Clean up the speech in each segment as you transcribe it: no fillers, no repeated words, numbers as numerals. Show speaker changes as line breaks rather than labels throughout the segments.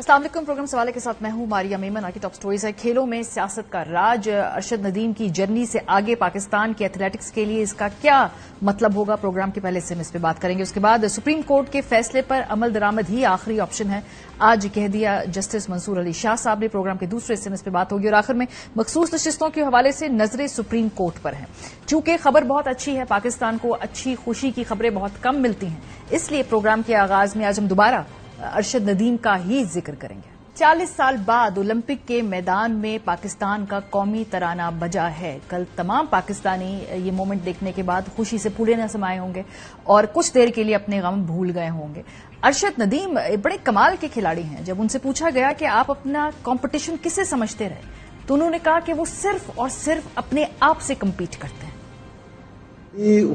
अस्सलाम वालेकुम। प्रोग्राम सवाले के साथ मैं हूं मारिया मेमन। आगे टॉप स्टोरीज है। खेलों में सियासत का राज, अरशद नदीम की जर्नी से आगे पाकिस्तान के एथलेटिक्स के लिए इसका क्या मतलब होगा, प्रोग्राम के पहले से हम इस पर बात करेंगे। उसके बाद सुप्रीम कोर्ट के फैसले पर अमल दरामद ही आखिरी ऑप्शन है, आज कह दिया जस्टिस मंसूर अली शाह साहब ने। प्रोग्राम के दूसरे हिस्से में इस पर बात होगी और आखिर में मखसूस नशिस्तों के हवाले से नजरें सुप्रीम कोर्ट पर हैं। चूंकि खबर बहुत अच्छी है, पाकिस्तान को अच्छी खुशी की खबरें बहुत कम मिलती हैं, इसलिए प्रोग्राम के आगाज में आज हम दोबारा अरशद नदीम का ही जिक्र करेंगे। 40 साल बाद ओलंपिक के मैदान में पाकिस्तान का कौमी तराना बजा है। कल तमाम पाकिस्तानी ये मोमेंट देखने के बाद खुशी से फूले न समाये होंगे और कुछ देर के लिए अपने गम भूल गए होंगे। अरशद नदीम बड़े कमाल के खिलाड़ी हैं। जब उनसे पूछा गया कि आप अपना कंपटीशन किसे समझते रहे, तो उन्होंने कहा कि वो सिर्फ और सिर्फ अपने आप से कम्पीट करते हैं।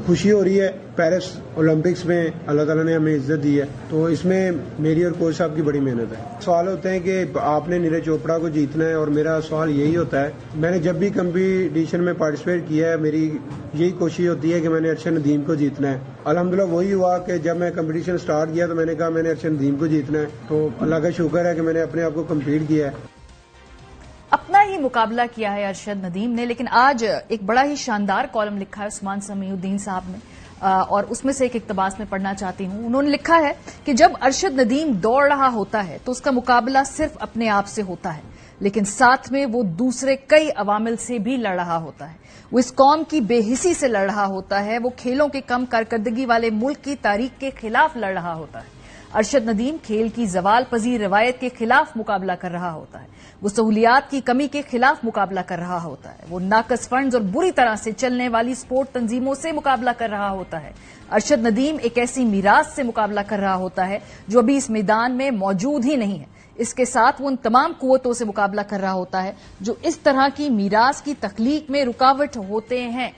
खुशी हो रही है, पेरिस ओलंपिक्स में अल्लाह ताला ने हमें इज्जत दी है, तो इसमें मेरी और कोच साहब की बड़ी मेहनत है। सवाल होते हैं कि आपने नीरज चोपड़ा को जीतना है, और मेरा सवाल यही होता है, मैंने जब भी कंपटीशन में पार्टिसिपेट किया है, मेरी यही कोशिश होती है कि मैंने अरशद नदीम को जीतना है। अल्हम्दुलिल्लाह वही हुआ कि जब मैं कंपटीशन स्टार्ट किया तो मैंने कहा मैंने अरशद नदीम को जीतना है, तो अल्लाह का शुक्र है कि मैंने अपने आप को कम्पीट किया है।
अपना ही मुकाबला किया है अरशद नदीम ने, लेकिन आज एक बड़ा ही शानदार कॉलम लिखा है उस्मान समीउद्दीन साहब ने, और उसमें से एक इक्तबास में पढ़ना चाहती हूं। उन्होंने लिखा है कि जब अरशद नदीम दौड़ रहा होता है तो उसका मुकाबला सिर्फ अपने आप से होता है, लेकिन साथ में वो दूसरे कई अवामिल से भी लड़ रहा होता है। वो इस कौम की बेहिसी से लड़ रहा होता है, वो खेलों के कम कारकर्दगी वाले मुल्क की तारीख के खिलाफ लड़ रहा होता है। अरशद नदीम खेल की जवाल पजीर रवायत के खिलाफ मुकाबला कर रहा होता है, वो सहूलियात की कमी के खिलाफ मुकाबला कर रहा होता है, वो नाकस फंड्स और बुरी तरह से चलने वाली स्पोर्ट तंजीमों से मुकाबला कर रहा होता है। अरशद नदीम एक ऐसी मीरास से मुकाबला कर रहा होता है जो अभी इस मैदान में मौजूद ही नहीं है। इसके साथ वो उन तमाम कुव्वतों से मुकाबला कर रहा होता है जो इस तरह की मीरास की तख्लीक में रुकावट होते हैं।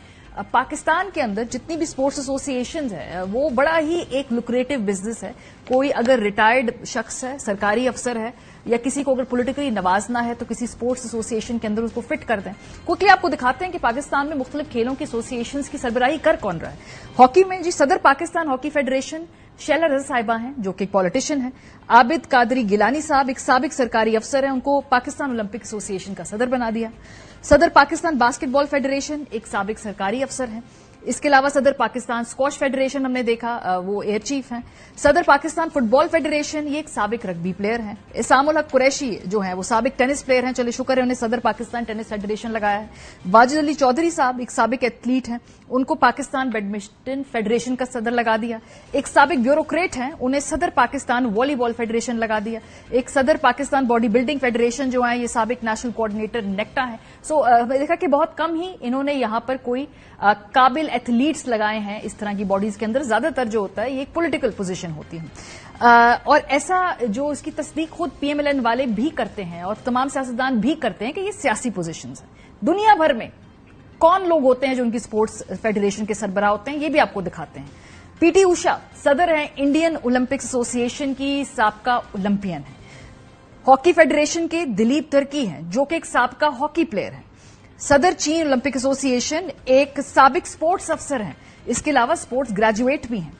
पाकिस्तान के अंदर जितनी भी स्पोर्ट्स एसोसिएशंस है, वो बड़ा ही एक लुक्रेटिव बिजनेस है। कोई अगर रिटायर्ड शख्स है, सरकारी अफसर है, या किसी को अगर पॉलिटिकली नवाजना है तो किसी स्पोर्ट्स एसोसिएशन के अंदर उसको फिट कर दें। क्योंकि आपको दिखाते हैं कि पाकिस्तान में मुख्तलिफ खेलों की एसोसिएशंस की सरबराही कर कौन रहा है। हॉकी में जी सदर पाकिस्तान हॉकी फेडरेशन शैला रजा साहिबा हैं, जो कि एक पॉलिटिशियन है। आबिद कादरी गिलानी साहब एक साबिक सरकारी अफसर हैं, उनको पाकिस्तान ओलंपिक एसोसिएशन का सदर बना दिया। सदर पाकिस्तान बास्केटबॉल फेडरेशन एक साबिक सरकारी अफसर हैं। इसके अलावा सदर पाकिस्तान स्क्वॉश फेडरेशन हमने देखा, वो एयर चीफ हैं। सदर पाकिस्तान फुटबॉल फेडरेशन ये एक साबिक रग्बी प्लेयर हैं। इसामुल हक कुरैशी जो हैं वो साबिक टेनिस प्लेयर हैं, चलिए शुक्र है उन्हें सदर पाकिस्तान टेनिस फेडरेशन लगाया है। वाजिद अली चौधरी साहब एक साबिक एथलीट हैं, उनको पाकिस्तान बैडमिंटन फेडरेशन का सदर लगा दिया। एक साबिक ब्यूरोक्रेट हैं, उन्हें सदर पाकिस्तान वॉलीबॉल फेडरेशन लगा दिया। एक सदर पाकिस्तान बॉडी बिल्डिंग फेडरेशन जो है, ये साबिक नेशनल कोऑर्डिनेटर नेक्टा है। देखा कि बहुत कम ही इन्होंने यहां पर कोई काबिल एथलीट्स लगाए हैं इस तरह की बॉडीज के अंदर। ज्यादातर जो होता है ये एक पॉलिटिकल पोजीशन होती है, और ऐसा जो इसकी तस्दीक खुद पीएमएलएन वाले भी करते हैं और तमाम सियासतदान भी करते हैं कि ये सियासी पोजीशंस हैं। दुनिया भर में कौन लोग होते हैं जो उनकी स्पोर्ट्स फेडरेशन के सरबराह होते हैं, ये भी आपको दिखाते हैं। पीटी उषा सदर हैं इंडियन ओलंपिक एसोसिएशन की, साबका ओलंपियन है। हॉकी फेडरेशन के दिलीप तुर्की हैं, जो कि एक साबका हॉकी प्लेयर हैं। सदर चीन ओलंपिक एसोसिएशन एक साबिक स्पोर्ट्स अफसर हैं, इसके अलावा स्पोर्ट्स ग्रेजुएट भी हैं।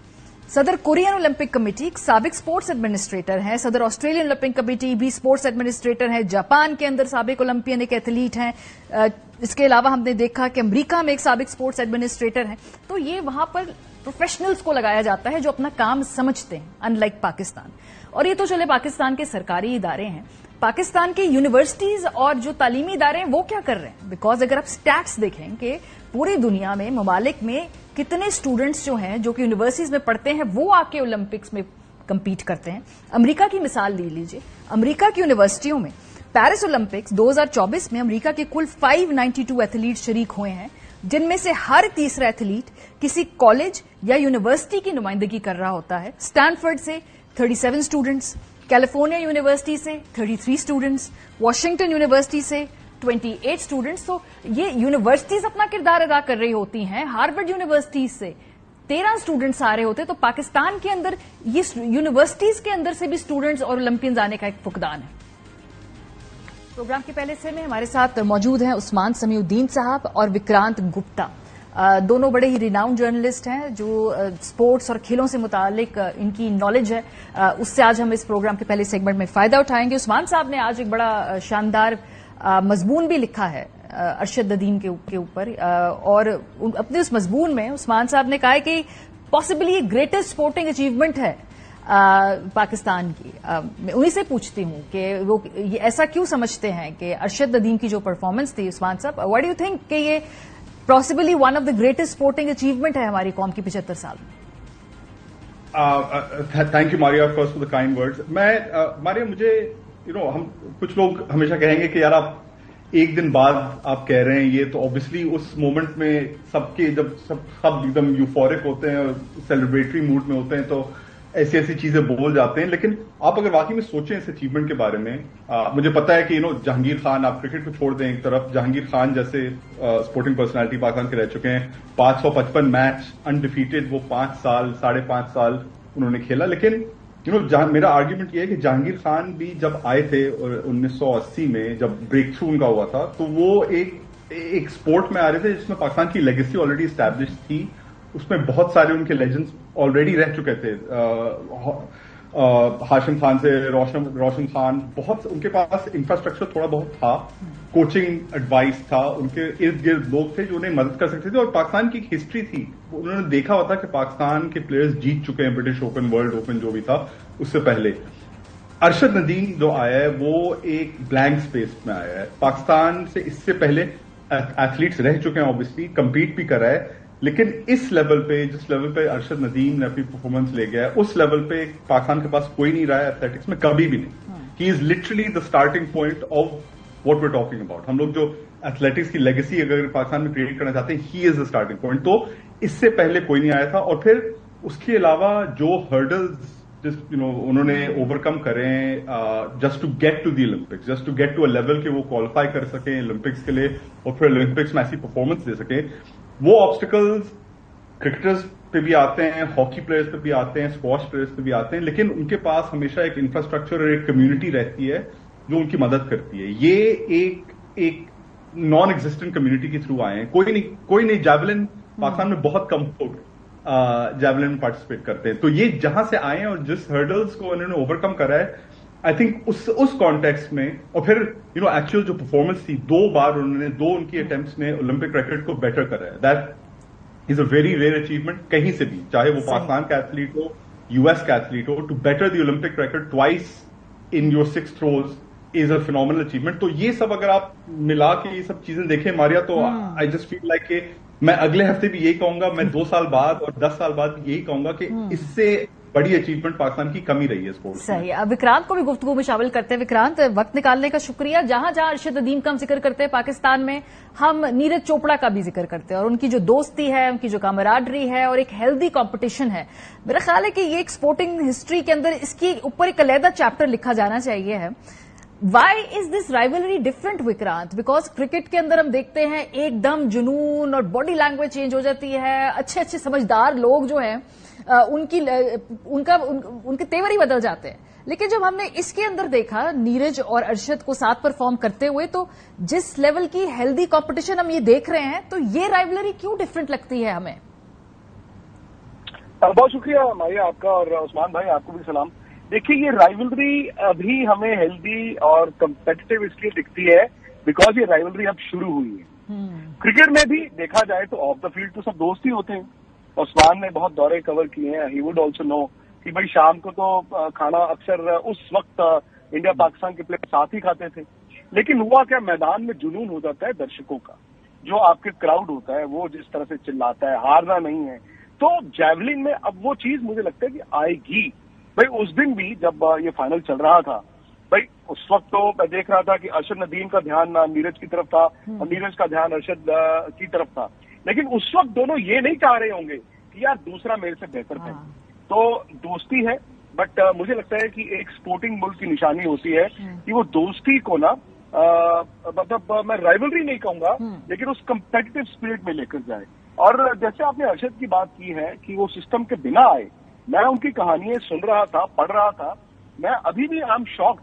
सदर कोरियन ओलंपिक कमेटी एक साबिक स्पोर्ट्स एडमिनिस्ट्रेटर हैं। सदर ऑस्ट्रेलियन ओलंपिक कमेटी भी स्पोर्ट्स एडमिनिस्ट्रेटर हैं। जापान के अंदर साबिक ओलंपियन एक एथलीट हैं। इसके अलावा हमने देखा कि अमेरिका में एक साबिक स्पोर्ट्स एडमिनिस्ट्रेटर हैं। तो ये वहां पर प्रोफेशनल्स को लगाया जाता है जो अपना काम समझते हैं, अनलाइक पाकिस्तान। और ये तो चले पाकिस्तान के सरकारी इदारे हैं, पाकिस्तान के यूनिवर्सिटीज और जो तालीमी इदारे हैं वो क्या कर रहे हैं? बिकॉज अगर आप स्टैट्स देखें कि पूरी दुनिया में ममालिक में कितने स्टूडेंट्स जो हैं जो कि यूनिवर्सिटीज में पढ़ते हैं वो आके ओलंपिक्स में कम्पीट करते हैं। अमेरिका की मिसाल ले लीजिए, अमेरिका की यूनिवर्सिटियों में पेरिस ओलंपिक्स 2024 में अमेरिका के कुल 592 एथलीट शरीक हुए हैं, जिनमें से हर तीसरा एथलीट किसी कॉलेज या यूनिवर्सिटी की नुमाइंदगी कर रहा होता है। स्टैनफोर्ड से 37 स्टूडेंट्स, कैलिफोर्निया यूनिवर्सिटी से 33 स्टूडेंट्स, वॉशिंगटन यूनिवर्सिटी से 28 स्टूडेंट्स। तो ये यूनिवर्सिटीज अपना किरदार अदा कर रही होती हैं। हार्वर्ड यूनिवर्सिटी से 13 स्टूडेंट्स आ रहे होते, तो पाकिस्तान के अंदर ये यूनिवर्सिटीज के अंदर से भी स्टूडेंट्स और ओलंपियंस आने का एक फुकदान है। प्रोग्राम के पहले से में हमारे साथ मौजूद हैं उस्मान समीउद्दीन साहब और विक्रांत गुप्ता। दोनों बड़े ही रिनाउंड जर्नलिस्ट हैं जो स्पोर्ट्स और खेलों से मुतालिक इनकी नॉलेज है, उससे आज हम इस प्रोग्राम के पहले सेगमेंट में फायदा उठाएंगे। उस्मान साहब ने आज एक बड़ा शानदार मजमून भी लिखा है अरशद नदीम के ऊपर, और अपने उस मजमून में उस्मान साहब ने कहा है कि पॉसिबली ये ग्रेटेस्ट स्पोर्टिंग अचीवमेंट है पाकिस्तान की। मैं उन्हीं से पूछती हूं कि वो ये ऐसा क्यों समझते हैं कि अरशद नदीम की जो परफॉर्मेंस थी, उस्मान साहब, व्हाट डू यू थिंक कि ये possibly one of the greatest sporting achievement है हमारी कौम की 75 साल में?
Thank you Maria first for the kind words. Maria, मुझे हम कुछ लोग हमेशा कहेंगे कि यार आप एक दिन बाद आप कह रहे हैं ये, तो ऑब्वियसली उस मोमेंट में सबके जब सब एकदम यूफोरिक होते हैं और सेलिब्रेटरी मूड में होते हैं तो ऐसी ऐसी चीजें बोल जाते हैं। लेकिन आप अगर वाकई में सोचें इस अचीवमेंट के बारे में, मुझे पता है कि जहांगीर खान, आप क्रिकेट को छोड़ दें एक तरफ, जहांगीर खान जैसे स्पोर्टिंग पर्सनालिटी पाकिस्तान के रह चुके हैं, 555 मैच अनडिफीटेड, वो 5 साल 5.5 साल उन्होंने खेला। लेकिन मेरा आर्ग्यूमेंट ये है कि जहांगीर खान भी जब आए थे 1980 में, जब ब्रेक थ्रू उनका हुआ था, तो वो एक स्पोर्ट में आ रहे थे जिसमें पाकिस्तान की लेगेसी ऑलरेडी एस्टैब्लिश थी। उसमें बहुत सारे उनके लेजेंड्स ऑलरेडी रह चुके थे, हाशिम खान से रोशन खान, बहुत उनके पास इंफ्रास्ट्रक्चर थोड़ा बहुत था, कोचिंग एडवाइस था, उनके इर्द गिर्द लोग थे जो उन्हें मदद कर सकते थे, और पाकिस्तान की एक हिस्ट्री थी। उन्होंने देखा हुआ था कि पाकिस्तान के प्लेयर्स जीत चुके हैं ब्रिटिश ओपन, वर्ल्ड ओपन जो भी था उससे पहले। अरशद नदीम जो आया है वो एक ब्लैंक स्पेस में आया है। पाकिस्तान से इससे पहले एथलीट्स रह चुके हैं, ऑब्वियसली कम्पीट भी कर रहा है, लेकिन इस लेवल पे, जिस लेवल पे अरशद नदीम ने अपनी परफॉर्मेंस ले गया है, उस लेवल पे पाकिस्तान के पास कोई नहीं रहा है एथलेटिक्स में, कभी भी नहीं। He is literally the starting point of what we are talking about. हम लोग जो एथलेटिक्स की लेगेसी अगर पाकिस्तान में क्रिएट करना चाहते हैं, he is the starting point. तो इससे पहले कोई नहीं आया था। और फिर उसके अलावा जो हर्डल्स उन्होंने ओवरकम करें just to get to the Olympics, just to get to a level कि वो क्वालिफाई कर सकें ओलंपिक्स के लिए और फिर ओलंपिक्स में ऐसी परफॉर्मेंस दे सकें, वो ऑब्स्टिकल्स क्रिकेटर्स पे भी आते हैं, हॉकी प्लेयर्स पे भी आते हैं, स्क्वॉश प्लेयर्स पे भी आते हैं, लेकिन उनके पास हमेशा एक इंफ्रास्ट्रक्चर और एक कम्युनिटी रहती है जो उनकी मदद करती है। ये एक नॉन एग्जिस्टेंट कम्युनिटी के थ्रू आए हैं। कोई नहीं जैवलिन पाकिस्तान में बहुत कम लोग जैवलिन में पार्टिसिपेट करते हैं। तो ये जहां से आए हैं और जिस हर्डल्स को उन्होंने ओवरकम करा है, आई थिंक उस कॉन्टेक्स्ट में, और फिर एक्चुअल जो परफॉर्मेंस थी, 2 बार उन्होंने उनकी अटेम्प्ट्स में ओलंपिक रिकॉर्ड को बेटर करा है। That is a very rare achievement कहीं से भी, चाहे वो पाकिस्तान का एथलीट हो, यूएस का एथलीट हो, to better the Olympic record twice in your 6 throws is a phenomenal achievement. तो ये सब अगर आप मिला के ये सब चीजें देखें मारिया, तो आई जस्ट फील लाइक कि मैं अगले हफ्ते भी यही कहूंगा, मैं 2 साल बाद और 10 साल बाद भी यही कहूंगा कि इससे बड़ी अचीवमेंट पाकिस्तान की कमी रही है स्पोर्ट्स में।
सही। अब विक्रांत को भी गुफ्तगू में शामिल करते हैं। विक्रांत, वक्त निकालने का शुक्रिया। जहां जहां अरशद नदीम का हम जिक्र करते हैं पाकिस्तान में, हम नीरज चोपड़ा का भी जिक्र करते हैं, और उनकी जो दोस्ती है, उनकी जो कामराडरी है और एक हेल्दी कंपटीशन है। मेरा ख्याल है कि ये एक स्पोर्टिंग हिस्ट्री के अंदर इसके ऊपर एक अलग चैप्टर लिखा जाना चाहिए है। Why is this rivalry different Vikrant? Because cricket के अंदर हम देखते हैं एकदम जुनून और बॉडी लैंग्वेज चेंज हो जाती है, अच्छे अच्छे समझदार लोग जो हैं उनके तेवर ही बदल जाते हैं। लेकिन जब हमने इसके अंदर देखा नीरज और अरशद को साथ परफॉर्म करते हुए, तो जिस लेवल की हेल्दी कंपटीशन हम ये देख रहे हैं, तो ये राइवलरी क्यों डिफरेंट लगती है हमें?
बहुत शुक्रिया मारिया आपका, और उस्मान भाई आपको भी सलाम। देखिए, ये राइवलरी अभी हमें हेल्दी और कम्पिटिटिव इसलिए दिखती है बिकॉज ये राइवलरी अब शुरू हुई है। क्रिकेट में भी देखा जाए तो ऑफ द फील्ड तो सब दोस्त ही होते हैं। उस्मान ने बहुत दौरे कवर किए हैं, ही वुड ऑल्सो नो कि भाई शाम को तो खाना अक्सर उस वक्त इंडिया पाकिस्तान के प्लेयर साथ ही खाते थे। लेकिन हुआ क्या, मैदान में जुनून हो जाता है दर्शकों का, जो आपके क्राउड होता है वो जिस तरह से चिल्लाता है, हारना नहीं है। तो जैवलिन में अब वो चीज मुझे लगता है कि आएगी। भाई उस दिन भी जब ये फाइनल चल रहा था, भाई उस वक्त तो मैं देख रहा था कि अरशद नदीम का ध्यान नीरज की तरफ था और नीरज का ध्यान अरशद की तरफ था। लेकिन उस वक्त दोनों ये नहीं चाह रहे होंगे कि यार दूसरा मेरे से बेहतर है। तो दोस्ती है, बट मुझे लगता है कि एक स्पोर्टिंग मुल्क की निशानी होती है कि वो दोस्ती को ना मतलब मैं राइवलरी नहीं कहूंगा, लेकिन उस कंपेटिटिव स्पिरिट में लेकर जाए। और जैसे आपने अरशद की बात की है कि वो सिस्टम के बिना आए, मैं उनकी कहानियां सुन रहा था, पढ़ रहा था, मैं अभी भी आई एम शॉक्ड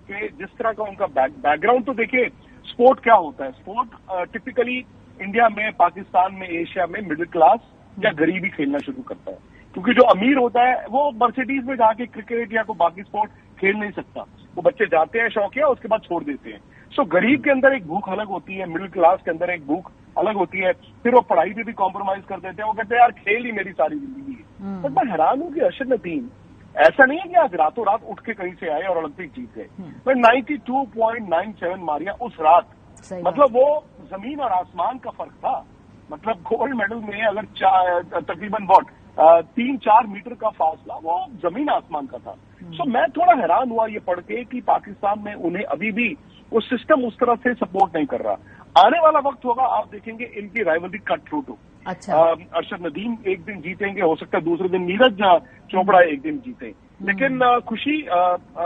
कि जिस तरह का उनका बैकग्राउंड। तो देखिए स्पोर्ट क्या होता है, स्पोर्ट टिपिकली इंडिया में, पाकिस्तान में, एशिया में मिडिल क्लास या गरीब ही खेलना शुरू करता है, क्योंकि जो अमीर होता है वो मर्सिडीज में जाके क्रिकेट या कोई बाकी स्पोर्ट खेल नहीं सकता। वो बच्चे जाते हैं शौकिया, उसके बाद छोड़ देते हैं। सो गरीब के अंदर एक भूख अलग होती है, मिडिल क्लास के अंदर एक भूख अलग होती है। फिर वो पढ़ाई पे भी कॉम्प्रोमाइज कर देते हैं। वो कहते हैं यार खेल ही मेरी सारी जिंदगी है। बट मैं हैरान हूं कि अरशद नदीम ऐसा नहीं है कि आज रातों रात उठ के कहीं से आए और ओलंपिक जीत गए। मैं 92.97 मारिया उस रात, मतलब वो जमीन और आसमान का फर्क था। मतलब गोल्ड मेडल में अगर तकरीबन 3-4 मीटर का फासला, वो जमीन आसमान का था। सो मैं थोड़ा हैरान हुआ ये पढ़ के कि पाकिस्तान में उन्हें अभी भी वो सिस्टम उस तरह से सपोर्ट नहीं कर रहा। आने वाला वक्त होगा, आप देखेंगे इनकी राइवलरी कट थ्रू टू।
अच्छा,
अरशद नदीम एक दिन जीतेंगे, हो सकता है दूसरे दिन नीरज चोपड़ा एक दिन जीते। लेकिन खुशी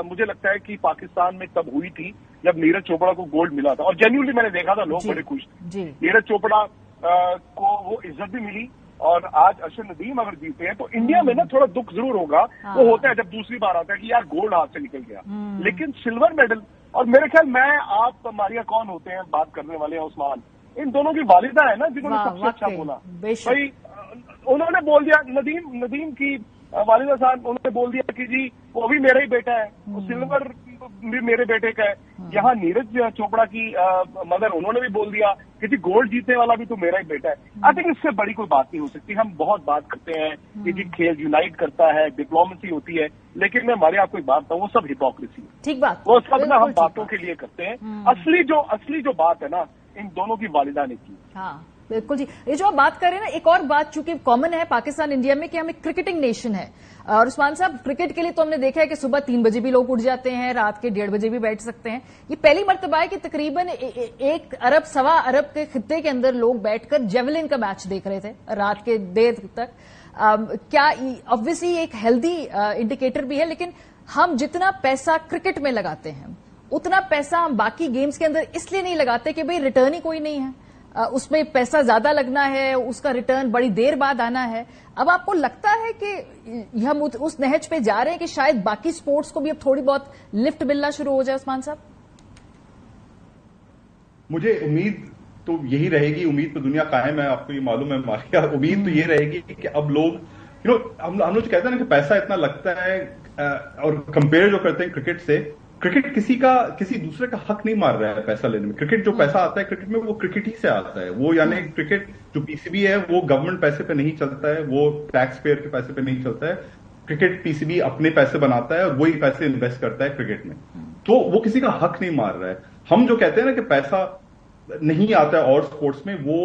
मुझे लगता है कि पाकिस्तान में तब हुई थी जब नीरज चोपड़ा को गोल्ड मिला था, और जेन्युइनली मैंने देखा था लोग बड़े खुश थे। नीरज चोपड़ा को वो इज्जत भी मिली, और आज अरशद नदीम अगर जीते हैं तो इंडिया में ना थोड़ा दुख जरूर होगा। वो होता है जब दूसरी बार आता है कि यार गोल्ड हाथ से निकल गया, लेकिन सिल्वर मेडल, और मेरे ख्याल मैं आप मारिया कौन होते हैं बात करने वाले हैं, उस्मान, इन दोनों की वालिदा है ना जिन्होंने सबसे अच्छा बोला। भाई उन्होंने बोल दिया, नदीम की वालिदा साहब, उन्होंने बोल दिया कि जी वो भी मेरा ही बेटा है, वो सिल्वर भी मेरे बेटे का है। यहाँ नीरज चोपड़ा की मदर, उन्होंने भी बोल दिया कि जी गोल्ड जीतने वाला भी तो मेरा ही बेटा है। आई थिंक इससे बड़ी कोई बात नहीं हो सकती। हम बहुत बात करते हैं कि जी खेल यूनाइट करता है, डिप्लोमेसी होती है, लेकिन मैं हमारे आपको एक बात बताऊं, वो सब हिपोक्रेसी है।
ठीक बात,
वो सब ना हम बातों के लिए करते हैं। असली जो बात है ना, इन दोनों की वालिदा ने की।
हाँ बिल्कुल जी। ये जो आप बात कर रहे हैं ना, एक और बात चूंकि कॉमन है पाकिस्तान इंडिया में कि हम एक क्रिकेटिंग नेशन है। और उस्मान साहब, क्रिकेट के लिए तो हमने देखा है कि सुबह 3 बजे भी लोग उठ जाते हैं, रात के 1:30 बजे भी बैठ सकते हैं। ये पहली मर्तबा है कि तकरीबन 1 अरब सवा अरब के खित्ते के अंदर लोग बैठकर जेवलिन का मैच देख रहे थे रात के देर तक। क्या ऑब्वियसली एक हेल्दी इंडिकेटर भी है, लेकिन हम जितना पैसा क्रिकेट में लगाते हैं उतना पैसा हम बाकी गेम्स के अंदर इसलिए नहीं लगाते कि भाई रिटर्न ही कोई नहीं है, उसमें पैसा ज्यादा लगना है, उसका रिटर्न बड़ी देर बाद आना है। अब आपको लगता है कि हम उस नहज पे जा रहे हैं कि शायद बाकी स्पोर्ट्स को भी अब थोड़ी बहुत लिफ्ट मिलना शुरू हो जाए? उस्मान साहब,
मुझे उम्मीद तो यही रहेगी, उम्मीद तो दुनिया कायम है, आपको ये मालूम है मारिया। उम्मीद तो ये रहेगी कि अब लोग हम लोग जो कहते हैं ना कि पैसा इतना लगता है, और कंपेयर जो करते हैं क्रिकेट से, क्रिकेट किसी दूसरे का हक नहीं मार रहा है पैसा लेने में। क्रिकेट जो पैसा आता है क्रिकेट में, वो क्रिकेट ही से आता है। वो यानी क्रिकेट जो पीसीबी है वो गवर्नमेंट पैसे पे नहीं चलता है, वो टैक्स पेयर के पैसे पे नहीं चलता है। क्रिकेट पीसीबी अपने पैसे बनाता है और वही पैसे इन्वेस्ट करता है क्रिकेट में, तो वो किसी का हक नहीं मार रहा है। हम जो कहते हैं ना कि पैसा नहीं आता है और स्पोर्ट्स में, वो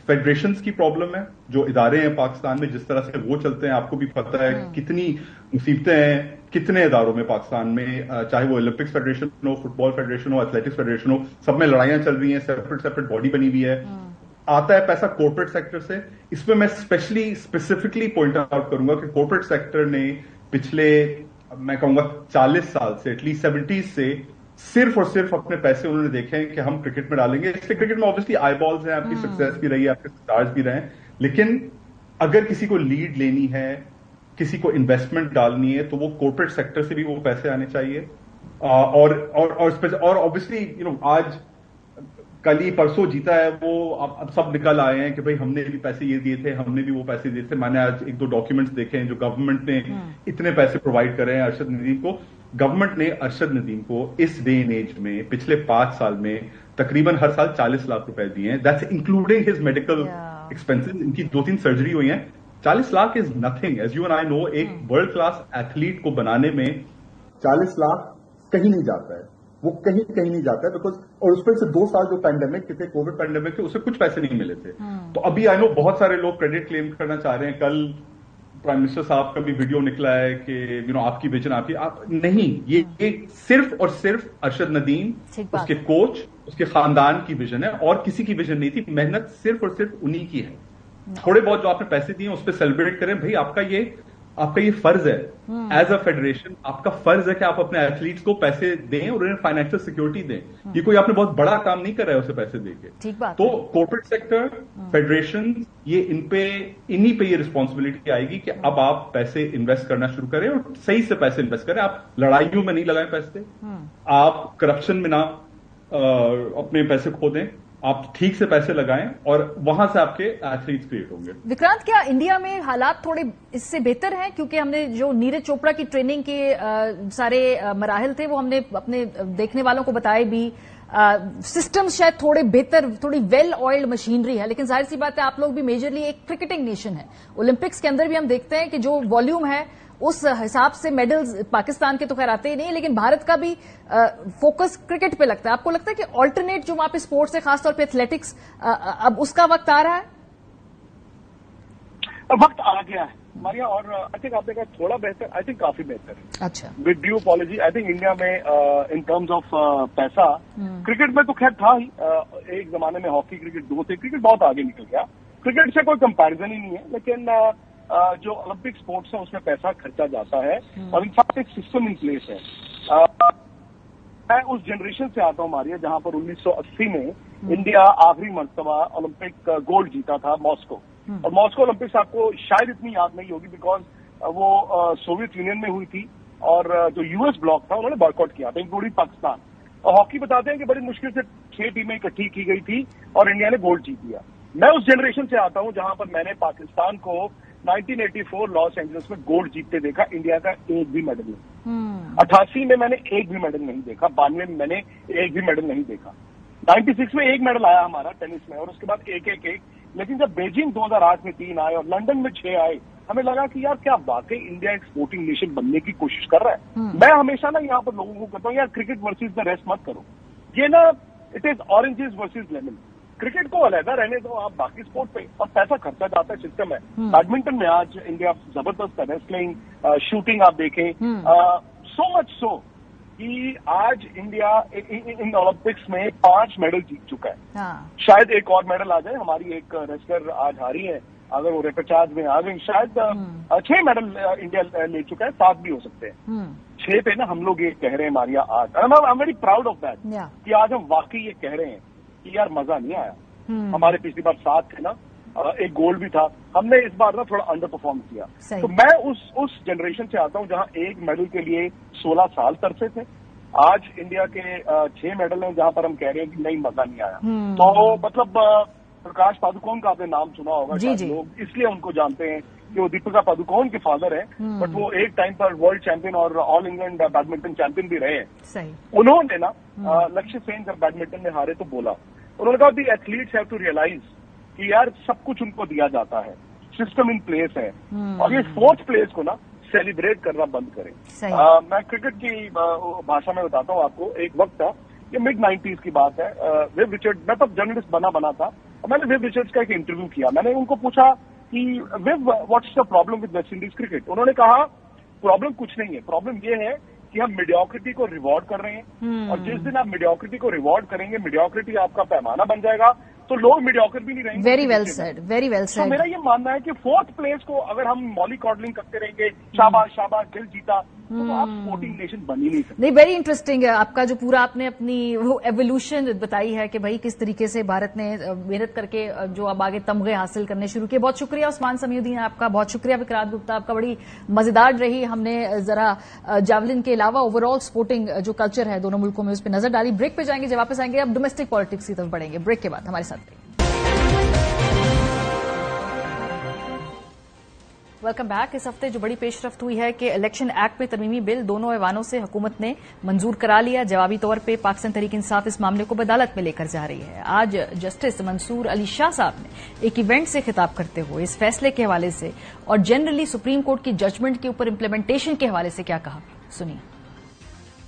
फेडरेशंस की प्रॉब्लम है। जो इदारे हैं पाकिस्तान में जिस तरह से वो चलते हैं, आपको भी पता है कितनी मुसीबतें हैं कितने इदारों में पाकिस्तान में, चाहे वो ओलंपिक्स फेडरेशन हो, फुटबॉल फेडरेशन हो, एथलेटिक्स फेडरेशन हो, सब में लड़ाइयां चल रही हैं, सेपरेट बॉडी बनी हुई है। आता है पैसा कॉर्पोरेट सेक्टर से। इसमें मैं स्पेसिफिकली पॉइंट आउट करूंगा कि कॉर्पोरेट सेक्टर ने पिछले, मैं कहूंगा 40 साल से, एटलीस्ट 70s से सिर्फ और सिर्फ अपने पैसे उन्होंने देखे हैं कि हम क्रिकेट में डालेंगे। इसलिए क्रिकेट में ऑब्वियसली आई बॉल्स हैं, आपकी सक्सेस भी रही है, आपके स्टार्स भी रहे, लेकिन अगर किसी को लीड लेनी है, किसी को इन्वेस्टमेंट डालनी है, तो वो कॉर्पोरेट सेक्टर से भी वो पैसे आने चाहिए। और ऑब्वियसली आज कल ही परसों जीता है वो, अब सब निकल आए हैं कि भाई हमने भी पैसे ये दिए थे, हमने भी वो पैसे दिए थे। मैंने आज 1-2 डॉक्यूमेंट्स देखे हैं जो गवर्नमेंट ने इतने पैसे प्रोवाइड करे हैं अरशद नदीम को। गवर्नमेंट ने अरशद नदीम को इस डे एंड एज में पिछले 5 साल में तकरीबन हर साल 40 लाख रुपए दिए हैं। That's including his medical expenses. इनकी 2-3 सर्जरी हुई हैं। 40 lakh is nothing, as you and I know. एक वर्ल्ड क्लास एथलीट को बनाने में 40 लाख कहीं नहीं जाता है, वो कहीं नहीं जाता है, बिकॉज और उस पर से 2 साल जो पैंडेमिक थे, कोविड पैंडेमिक थे, उससे कुछ पैसे नहीं मिले थे। तो अभी आई नो बहुत सारे लोग क्रेडिट क्लेम करना चाह रहे हैं। कल प्राइम मिनिस्टर साहब का भी वीडियो निकला है कि आपकी विजन नहीं, ये सिर्फ और सिर्फ अरशद नदीम, उसके कोच, उसके खानदान की विजन है, और किसी की विजन नहीं थी। मेहनत सिर्फ और सिर्फ उन्हीं की है। थोड़े बहुत जो आपने पैसे दिए उस पर सेलिब्रेट करें भाई, आपका ये फर्ज है एज अ फेडरेशन। आपका फर्ज है कि आप अपने एथलीट्स को पैसे दें और उन्हें फाइनेंशियल सिक्योरिटी दें। ये कोई आपने बहुत बड़ा काम नहीं कर रहा है उसे पैसे देके। तो कॉर्पोरेट सेक्टर, फेडरेशन, ये इन्हीं पे ये रिस्पॉन्सिबिलिटी आएगी कि अब आप पैसे इन्वेस्ट करना शुरू करें और सही से पैसे इन्वेस्ट करें। आप लड़ाइयों में नहीं लगाएं पैसे, आप करप्शन में ना अपने पैसे खो दें। آپ ٹھیک سے پیسے لگائیں اور وہاں سے آپ کے ایتھلیٹس کریٹ ہوں گے.
وکرانت، کیا انڈیا میں حالات تھوڑے اس سے بہتر ہیں؟ کیونکہ ہم نے جو نیرج چوپڑا کی ٹریننگ کے سارے مراحل تھے وہ ہم نے اپنے دیکھنے والوں کو بتائے بھی. سسٹم شاید تھوڑے بہتر، تھوڑی ویل آئلڈ مشینری ہے، لیکن ظاہر سی بات ہے آپ لوگ بھی میجرلی ایک کرکٹنگ نیشن ہے. اولمپکس کے اندر بھی ہم دیکھتے ہیں کہ جو والیوم ہے اس حساب سے میڈلز پاکستان کے تو خیر آتے ہی نہیں، لیکن بھارت کا بھی فوکس کرکٹ پہ لگتا ہے. آپ کو لگتا ہے کہ آلٹرنیٹ جو وہاں پہ اسپورٹس ہے، خاص طور پہ ایتھلیٹکس، اب اس کا وقت آ رہا ہے؟
وقت آ گیا ہے ماریا، اور آئی تھنک آپ نے کہا تھوڑا بہتر، آئی تھنک کافی بہتر ہے.
اچھا،
with due apology I think India میں ان ٹرمز آف پیسہ کرکٹ میں تو خیر تھا ہی. ایک زمانے میں ہاکی کرکٹ دو تھے، کرکٹ بہت آگے نکل گیا، کرکٹ سے کوئی کمپیرزن ہی نہیں ہے. لیکن جو اولمپک اسپورٹس ہیں اس میں پیسہ خرچا جاتا ہے اور ان فیکٹ ایک سسٹم ان پلیس ہے. میں اس جنریشن سے آتا ہوں ماریا جہاں پر 1980 میں انڈیا آخری مرتبہ اولمپک گولڈ جیتا تھا ماسکو. اور ماسکو اولمپکس آپ کو شاید اتنی یاد نہیں ہوگی بیکاز وہ سوویت یونین میں ہوئی تھی اور جو یو ایس بلاک تھا انہوں نے بائیکاٹ کیا تھا انکلوڈنگ پاکستان. اور ہاکی بتاتے ہیں کہ بڑی مشکل سے 6 ٹیمیں اکٹھی کی گئی تھی اور انڈیا نے گولڈ جیت لیا. میں اس جنریشن سے آتا ہوں جہاں پر میں نے پاکستان کو 1984 لاس اینجلس میں گولڈ جیتتے دیکھا، انڈیا کا ایک بھی میڈل نہیں. 88 میں میں نے ایک بھی میڈل نہیں دیکھا، 92 میں میں نے ایک بھی میڈل نہیں دیکھا. 96 میں ایک میڈل آیا ہمارا ٹینس میں اور اس کے بعد ایک. لیکن جب بیجنگ 2008 میں 3 آئے اور لنڈن میں 6 آئے، ہمیں لگا کہ یار کیا واقعی انڈیا ایک اسپورٹنگ نیشن بننے کی کوشش کر رہا ہے. میں ہمیشہ نا یہاں پر لوگوں کو کہتا ہوں یار کرکٹ ورسز دا ریسٹ مت کرو، یہ نا it is oranges versus lemon. Cricket کو علیحدہ رہنے دو، آپ باقی اسپورٹ پہ، اور پیسہ خرچا جاتا ہے، سسٹم ہے. بیڈمنٹن میں آج انڈیا زبردست ہے، ریسلنگ، شوٹنگ آپ دیکھیں، سو مچ سو کہ آج انڈیا ان اولمپکس میں 5 میڈل جیت چکا ہے. شاید ایک اور میڈل آ جائے. ہماری ایک ریسلر آج ہاری ہے، اگر وہ ریپچاج میں آ گئی شاید 6 میڈل انڈیا لے چکا ہے، 7 بھی ہو سکتے ہیں. 6 پہ نا ہم لوگ یہ کہہ رہے ہیں ماریا آج، I am very proud of that کہ آج ہم واقعی یہ کہہ رہے ہیں کہ یار مزہ نہیں آیا. ہمارے پچھلی بار 7 تھے نا، ایک گول بھی تھا، ہم نے اس بار نا تھوڑا انڈر پرفارم کیا. تو میں اس جنریشن سے آتا ہوں جہاں ایک میڈل کے لیے 16 سال ترسے تھے. آج انڈیا کے 6 میڈل ہیں جہاں پر ہم کہہ رہے ہیں کہ نہیں مزہ نہیں آیا. تو مطلب پرکاش پادوکون کا آپ نے نام سنا ہوگا، لوگ اس لیے ان کو جانتے ہیں کہ وہ دیپکا پادوکون کے فادر ہیں، بٹ وہ ایک ٹائم پر ورلڈ چیمپئن اور آل انگلینڈ بیڈمنٹن چیمپئن بھی رہے ہیں. انہوں نے نا لکشیہ سین جب بیڈمنٹن میں ہارے تو بولا، انہوں نے کہا the athletes have to realise کہ یار سب کچھ ان کو دیا جاتا ہے، سسٹم ان پلیس ہے، اور یہ فورتھ پلیس کو نا سیلیبریٹ کرنا بند کریں. میں کرکٹ کی بھاشا میں بتاتا ہوں آپ کو. ایک وقت تھا، یہ مڈ 90s کی بات ہے، ویو رچرڈ، میں تب جرنلسٹ بنا تھا اور میں نے ویو رچرڈ کا ایک انٹرویو کیا. میں نے ان کو پوچھا کہ ویو what's the problem with West Indies cricket. انہوں نے کہا پرابلم کچھ نہیں ہے، پرابلم یہ ہے کہ ہم میڈیوکریٹی کو ریوارڈ کر رہے ہیں، اور جس دن آپ میڈیوکریٹی کو ریوارڈ کریں گے، میڈیوکریٹی آپ کا پیمانہ بن جائے گا تو لوگ میڈیوکر بھی نہیں رہیں گے.
Very well said, very well said.
تو میرا یہ ماننا ہے کہ 4th پلیس کو اگر ہم مولی کاڈلنگ کرتے رہیں گے، شاباش شاباش دل جیتا، تو آپ اسپورٹنگ نیشن بن ہی نہیں سکتے.
نہیں، ویری انٹرسٹنگ ہے آپ کا جو پورا آپ نے اپنی وہ ایوولوشن بتائی ہے کہ بھائی کس طریقے سے بھارت نے محنت کر کے جو اب آگے تمغے حاصل کرنے شروع کیے. بہت شکریہ عثمان سمیع الدین آپ کا، بہت شکریہ وکرانت گپتا آپ کا. بڑی مزیدار رہی. ہم نے ذرا جاولن کے علاوہ اوور آل اسپورٹنگ جو کلچر ہے دونوں ملکوں میں اس پہ نظر ڈالی. بریک پہ جائیں گے، جب واپس آئیں گے اب ڈومیسٹک پالیٹکس کی طرف بڑھیں گے. بریک کے بعد ہمارے ساتھ رہیے. Welcome back. اس ہفتے جو بڑی پیش رفت ہوئی ہے کہ الیکشن ایکٹ میں ترمیمی بل دونوں ایوانوں سے حکومت نے منظور کرا لیا. جوابی طور پہ پاکستان تحریک انصاف اس معاملے کو عدالت میں لے کر جا رہی ہے. آج جسٹس منصور علی شاہ صاحب نے ایک ایونٹ سے خطاب کرتے ہوئے اس فیصلے کے حوالے سے اور جنرلی سپریم کورٹ کی ججمنٹ کے اوپر امپلیمنٹیشن کے حوالے سے کیا کہا، سنیے.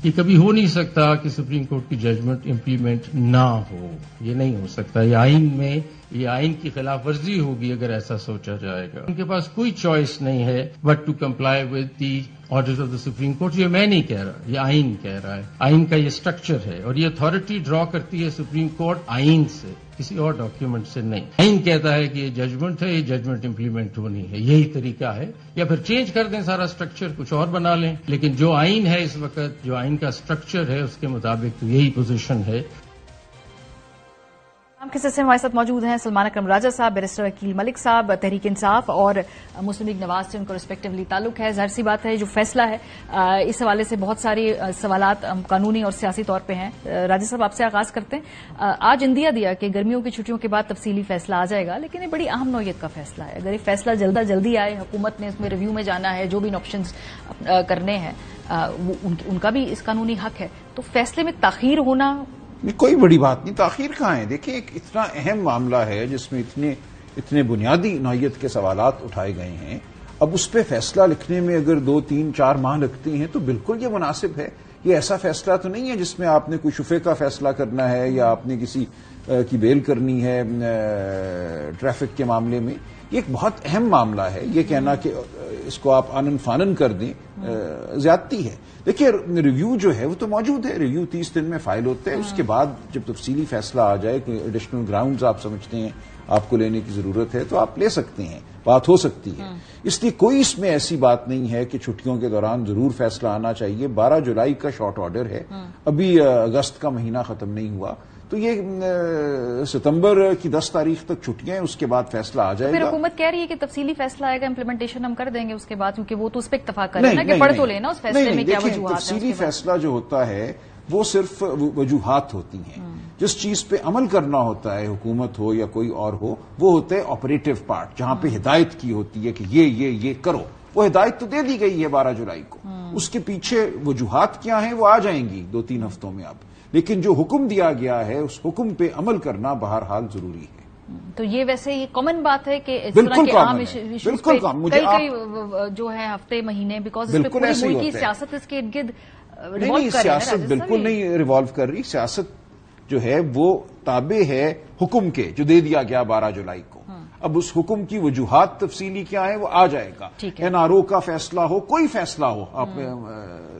یہ کبھی ہو نہیں سکتا کہ سپریم کورٹ کی ججمنٹ امپلیمنٹ نہ ہو، یہ نہیں ہو سکتا. یہ آئین کی خلاف ورزی ہوگی اگر ایسا سوچا جائے گا. ان کے پاس کوئی چوائس نہیں ہے but to comply with the orders of the Supreme Court. یہ میں نہیں کہہ رہا، یہ آئین کہہ رہا ہے. آئین کا یہ اسٹرکچر ہے اور یہ اتھارٹی ڈرا کرتی ہے سپریم کورٹ آئین سے، کسی اور ڈاکیومنٹ سے نہیں. آئین کہتا ہے کہ یہ ججمنٹ ہے، یہ ججمنٹ امپلیمنٹ ہونی ہے، یہی طریقہ ہے. یا پھر چینج کر دیں سارا اسٹرکچر، کچھ اور بنا لیں، لیکن جو آئین ہے اس وقت، جو آئین کا اسٹرکچر ہے اس کے مطابق تو یہی پوزیشن ہے.
के सिलसिले में हमारे साथ मौजूद हैं सलमान अकरम राजा साहब, बैरिस्टर वकील मलिक साहब, तहरीक इंसाफ और मुस्लिम लीग नवाज से उनका रिस्पेक्टिवली ताल्लुक है। जाहिर सी बात है जो फैसला है इस हवाले से बहुत सारे सवालात कानूनी और सियासी तौर पे हैं। राजा साहब आपसे आगाज करते हैं। आज इंदिया दिया कि गर्मियों की छुट्टियों के बाद तफसीली फैसला आ जाएगा, लेकिन ये बड़ी अहम नौयत का फैसला है। अगर ये फैसला जल्दी आए, हुकूमत ने इसमें रिव्यू में जाना है, जो भी ऑप्शंस करने हैं उनका भी इस कानूनी हक है, तो फैसले में ताखीर होना
नहीं, कोई बड़ी बात नहीं। ताखीर कहाँ है? देखिए, एक इतना अहम मामला है जिसमें इतने बुनियादी नौयत के सवालात उठाए गए हैं। अब उस पर फैसला लिखने में अगर 2, 3, 4 माह लगते हैं तो बिल्कुल ये मुनासिब है। ये ऐसा फैसला तो नहीं है जिसमें आपने कोई शुफे का फैसला करना है या आपने किसी की बेल करनी है ट्रैफिक के मामले में। ये एक बहुत अहम मामला है। ये कहना कि इसको आप आनन फानन कर दें ज्यादती है। देखिए, रिव्यू जो है वो तो मौजूद है। रिव्यू 30 दिन में फाइल होता है। उसके बाद जब तफसीली फैसला आ जाए, कोई एडिशनल ग्राउंड्स आप समझते हैं आपको लेने की जरूरत है, तो आप ले सकते हैं, बात हो सकती है। इसलिए कोई इसमें ऐसी बात नहीं है कि छुट्टियों के दौरान जरूर फैसला आना चाहिए। 12 जुलाई का शॉर्ट ऑर्डर है, अभी अगस्त का महीना खत्म नहीं हुआ, तो ये सितंबर की 10 तारीख तक छुट्टियां हैं, उसके बाद फैसला आ जाएगा।
फिर हुकूमत कह रही है कि तफसीली फैसला आएगा, इम्प्लीमेंटेशन हम कर देंगे उसके बाद, क्योंकि वो तो उस पर इत्तेफाक करें ना कि पढ़ तो लेना उस फैसले में क्या वजूहात है।
तफसीली फैसला जो होता है वो सिर्फ वजूहात होती हैं। जिस चीज पे अमल करना होता है, हुकूमत हो या कोई और हो, वो होता है ऑपरेटिव पार्ट, जहां पे हिदायत की होती है कि ये करो। वो हिदायत तो दे दी गई है 12 जुलाई को। उसके पीछे वजूहात क्या हैं वो आ जाएंगी 2-3 हफ्तों में अब। लेकिन जो हुक्म दिया गया है उस हुक्म पे अमल करना बहरहाल जरूरी है।
तो ये वैसे ये कॉमन बात है कि इस
बिल्कुल
तरह के आम
इश्यूज
पे कई जो है हफ्ते महीने, बिकॉज इस पे पूरी मुल्क की सियासत इसके इर्द गिर्द रिवॉल्व कर रही है।
सियासत बिल्कुल नहीं रिवॉल्व कर रही। सियासत जो है वो ताबे है हुक्म के जो दे दिया गया 12 जुलाई को। अब उस हुक्म की वजूहात तफसीली क्या है वो आ जाएगा। एनआरओ का फैसला हो, कोई फैसला हो, आप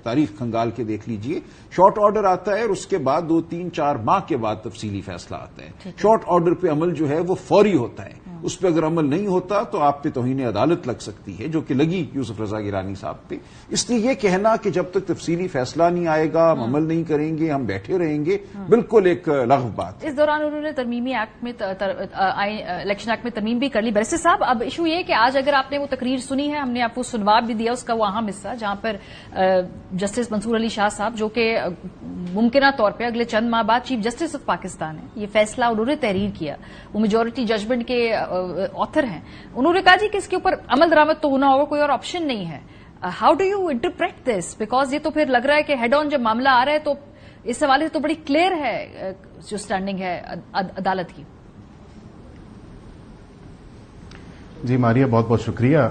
तारीख खंगाल के देख लीजिए। शॉर्ट ऑर्डर आता है और उसके बाद 2, 3, 4 माह के बाद तफसीली फैसला आता है। शॉर्ट ऑर्डर पे अमल जो है वो फौरी होता है। उस पर अगर अमल नहीं होता तो आप पे तौहीन अदालत लग सकती है, जो कि लगी यूसुफ रजा गिलानी साहब पे। इसलिए ये कहना कि जब तक तफसीली फैसला नहीं आएगा हम अमल नहीं करेंगे, हम बैठे रहेंगे, बिल्कुल एक लग़व बात।
इस दौरान उन्होंने तरमीमी एक्ट में इलेक्शन एक्ट में तरमीम भी कर ली। बैरिस्टर साहब, अब इशू ये कि आज अगर आपने वो तकरीर सुनी है, हमने आपको सुनवा भी दिया उसका वो अहम हिस्सा, जहां पर जस्टिस मंसूर अली शाह साहब, जो कि मुमकिना तौर पर अगले चंद माह बाद चीफ जस्टिस ऑफ पाकिस्तान है, ये फैसला उन्होंने तहरीर किया, वो मेजोरिटी जजमेंट के ऑथर हैं, उन्होंने कहा जी कि इसके ऊपर अमल दरामद तो होना होगा, कोई और ऑप्शन नहीं है। How do you interpret this? Because ये तो फिर लग रहा है कि हेड ऑन जब मामला आ रहा है तो इस हवाले से तो बड़ी क्लियर है जो स्टैंडिंग है अदालत की।
जी मारिया, बहुत बहुत शुक्रिया।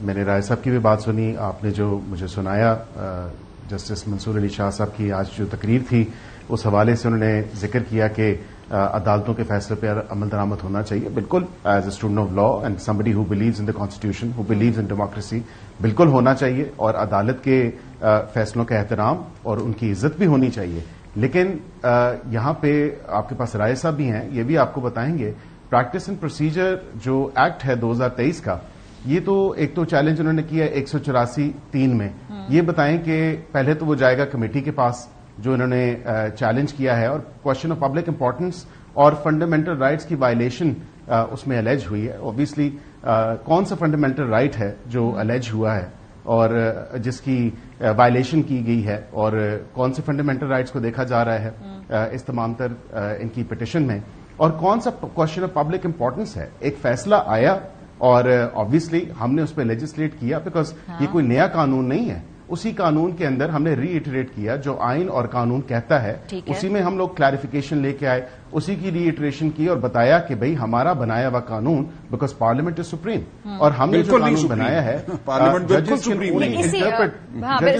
मैंने राय साहब की भी बात सुनी, आपने जो मुझे सुनाया जस्टिस मंसूर अली शाह साहब की आज जो तकरीर थी उस हवाले से उन्होंने जिक्र किया कि अदालतों के फैसले पर अमल दरामद होना चाहिए। बिल्कुल, as a student of law and somebody who believes in the constitution, who believes in democracy, बिल्कुल होना चाहिए और अदालत के फैसलों का एहतराम और उनकी इज्जत भी होनी चाहिए। लेकिन यहां पे आपके पास राय साहब भी हैं, ये भी आपको बताएंगे प्रैक्टिस एंड प्रोसीजर जो एक्ट है 2023 का, ये तो एक तो चैलेंज उन्होंने किया 184(3) में। ये बताएं कि पहले तो वो जाएगा कमेटी के पास जो इन्होंने चैलेंज किया है, और क्वेश्चन ऑफ पब्लिक इंपॉर्टेंस और फंडामेंटल राइट्स की वायलेशन उसमें अलेज हुई है। ऑब्वियसली कौन सा फंडामेंटल राइट है जो अलेज हुआ है और जिसकी वायलेशन की गई है, और कौन से फंडामेंटल राइट्स को देखा जा रहा है इस तमाम तर इनकी पिटिशन में, और कौन सा क्वेश्चन ऑफ पब्लिक इंपॉर्टेंस है। एक फैसला आया और ऑब्वियसली हमने उस पर लेजिस्लेट किया, बिकॉज ये कोई नया कानून नहीं है। उसी कानून के अंदर हमने रीइटरेट किया जो आइन और कानून कहता है, उसी में हम लोग क्लैरिफिकेशन लेके आए, उसी की रीइटरेशन की और बताया कि भाई हमारा बनाया हुआ कानून, बिकॉज पार्लियामेंट इज सुप्रीम, और हमने जो कानून बनाया है जजेस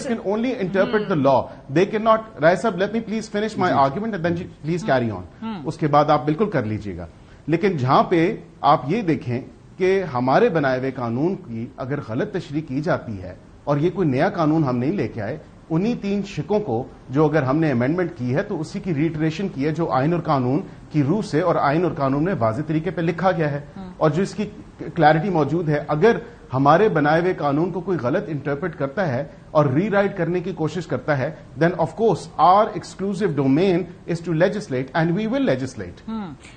can only interpret the law, they can not. Rai साहब, let me please finish my argument and then please carry on, उसके बाद आप बिल्कुल कर लीजिएगा। लेकिन जहां पे आप ये देखें कि हमारे बनाए हुए कानून की अगर गलत तशरीह की जाती है, और ये कोई नया कानून हम नहीं लेके आए, उन्हीं 3 शिकों को जो अगर हमने अमेंडमेंट की है तो उसी की रीइटरेशन की है जो आइन और कानून की रूह से और आइन और कानून में वाज़ेह तरीके पे लिखा गया है, और जो इसकी क्लैरिटी मौजूद है। अगर हमारे बनाए हुए कानून को कोई गलत इंटरप्रेट करता है اور ری رائٹ کرنے کی کوشش کرتا ہے, then of course our exclusive domain is to legislate and we will legislate.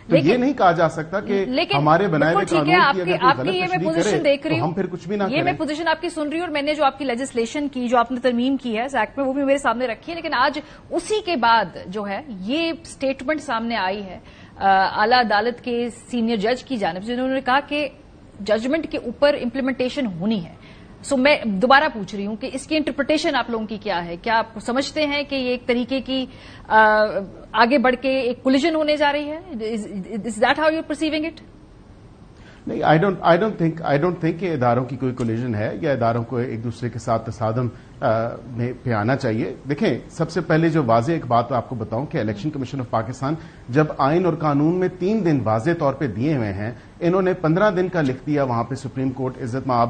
تو یہ نہیں کہا جا سکتا کہ ہمارے بنائے ہوئے قانون کی اگر کوئی غلط تشریح کرے تو ہم پھر کچھ بھی نہ کریں.
یہ میں پوزیشن آپ کی سن رہی ہوں, اور میں نے جو آپ کی لیجسلیشن کی, جو آپ نے ترمیم کی ہے ایکٹ میں, وہ بھی میرے سامنے رکھی ہے. لیکن آج اسی کے بعد جو ہے یہ اسٹیٹمنٹ سامنے آئی ہے اعلی عدالت کے سینئر جج کی جانب سے, جنہوں نے کہا کہ ججمنٹ کے اوپر امپلیمنٹیشن ہونی ہے. سو میں دوبارہ پوچھ رہی ہوں کہ اس کی انٹرپریٹیشن آپ لوگوں کی کیا ہے؟ کیا آپ سمجھتے ہیں کہ یہ ایک طریقے کی آگے بڑھ کے ایک کولیجن ہونے جا رہی ہے؟ Is that how you are perceiving it?
نہیں, آئی ڈونٹ تھنک کہ اداروں کی کوئی کولیجن ہے یا اداروں کو ایک دوسرے کے ساتھ تصادم میں پہ آنا چاہیے. دیکھیں, سب سے پہلے جو واضح ایک بات آپ کو بتاؤں کہ الیکشن کمیشن آف پاکستان جب آئین اور قانون میں 3 دن واضح طور پہ دیے ہوئے ہیں, انہوں نے 15 دن کا لکھ دیا وہاں پہ سپریم کورٹ عزت مآب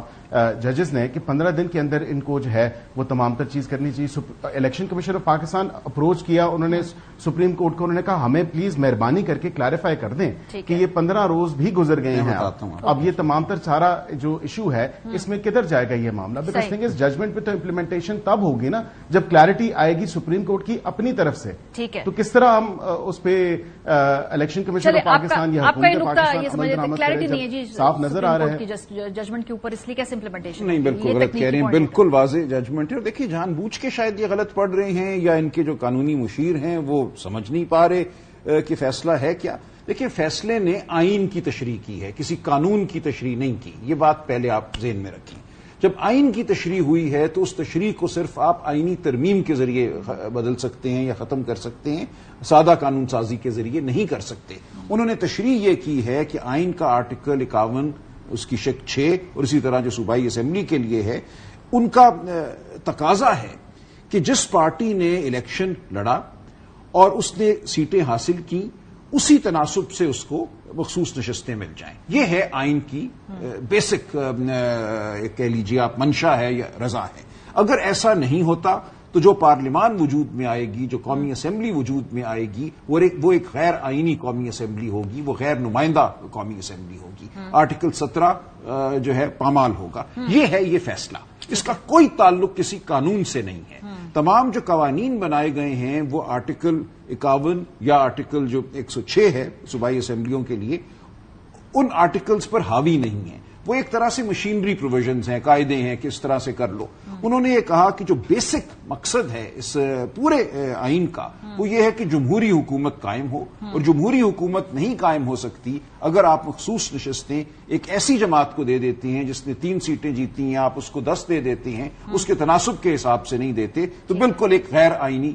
ججز نے کہ 15 دن کے اندر ان کو جو ہے وہ تمام تر چیز کرنی چاہیے. Election commission of Pakistan approach کیا, انہوں نے سپریم کورٹ کو, انہوں نے کہا ہمیں پلیز مہربانی کر کے کلیریفائی کر دیں کہ یہ 15 روز بھی گزر گئے ہیں, اب یہ تمام تر سارا جو ایشو ہے اس میں کدھر جائے گا یہ معاملہ. بیکاز تھنگ از ججمنٹ پہ تو امپلیمنٹیشن تب ہوگی نا جب کلیئرٹی آئے گی سپریم کورٹ کی اپنی طرف سے. تو کس طرح ہم اس پہ الیکشن کمیشن آف پاکستان یا حکومت پاکستان
کلیئرٹی نہیں ہے جی
صاف نظر آ رہا ہے
ججمنٹ کے اوپر, اس لیے کیسے امپلیمنٹیشن؟
نہیں, بالکل غلط کہہ رہے ہیں, بالکل واضح ججمنٹ ہے. اور دیکھیے, جان بوجھ کے شاید یہ غلط پڑھ رہے ہیں یا ان کے جو قانونی مشیر ہیں وہ سمجھ نہیں پا رہے کہ فیصلہ ہے کیا. دیکھیے, فیصلے نے آئین کی تشریح کی ہے, کسی قانون کی تشریح نہیں کی. یہ بات پہلے آپ ذہن میں رکھیں. جب آئین کی تشریح ہوئی ہے تو اس تشریح کو صرف آپ آئینی ترمیم کے ذریعے بدل سکتے ہیں یا ختم کر سکتے ہیں, سادہ قانون سازی کے ذریعے نہیں کر سکتے. انہوں نے تشریح یہ کی ہے کہ آئین کا آرٹیکل 51 اس کی شق 6 اور اسی طرح جو صوبائی اسمبلی کے لیے ہے, ان کا تقاضا ہے کہ جس پارٹی نے الیکشن لڑا اور اس نے سیٹیں حاصل کی, اسی تناسب سے اس کو مخصوص نشستیں مل جائیں. یہ ہے آئین کی بیسک کہہ لیجیے آپ منشا ہے یا رضا ہے. اگر ایسا نہیں ہوتا تو جو پارلیمان وجود میں آئے گی, جو قومی اسمبلی وجود میں آئے گی, وہ ایک غیر آئینی قومی اسمبلی ہوگی, وہ غیر نمائندہ قومی اسمبلی ہوگی. آرٹیکل 17 جو ہے پامال ہوگا. یہ ہے یہ فیصلہ, اس کا کوئی تعلق کسی قانون سے نہیں ہے. تمام جو قوانین بنائے گئے ہیں وہ آرٹیکل 51 یا آرٹیکل جو 106 ہے صوبائی اسمبلیوں کے لیے, ان آرٹیکلز پر حاوی نہیں ہیں. وہ ایک طرح سے مشینری پروویژنز ہیں, قاعدے ہیں کہ اس طرح سے کر لو. انہوں نے یہ کہا کہ جو بیسک مقصد ہے اس پورے آئین کا وہ یہ ہے کہ جمہوری حکومت قائم ہو, اور جمہوری حکومت نہیں قائم ہو سکتی اگر آپ مخصوص نشستیں ایک ایسی جماعت کو دے دیتے ہیں جس نے 3 سیٹیں جیتی ہیں, آپ اس کو 10 دے دیتے ہیں, اس کے تناسب کے حساب سے نہیں دیتے, تو بالکل ایک غیر آئینی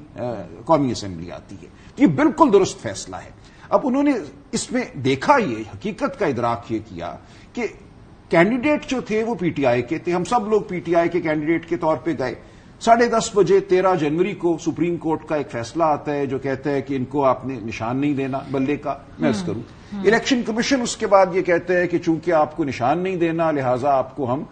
قومی اسمبلی آتی ہے. یہ بالکل درست فیصلہ ہے. اب انہوں نے اس میں دیکھا, یہ حقیقت کا ادراک یہ کیا کہ کینڈیڈیٹ جو تھے وہ پی ٹی آئی کے تھے. ہم سب لوگ پی ٹی آئی کے کینڈیڈیٹ کے طور پہ گئے. 10:30 بجے 13 جنوری کو سپریم کورٹ کا ایک فیصلہ آتا ہے جو کہتا ہے کہ ان کو آپ نے نشان نہیں دینا بلے کا. میں عرض کروں, الیکشن کمیشن اس کے بعد یہ کہتا ہے کہ چونکہ آپ کو نشان نہیں دینا لہذا آپ کو ہم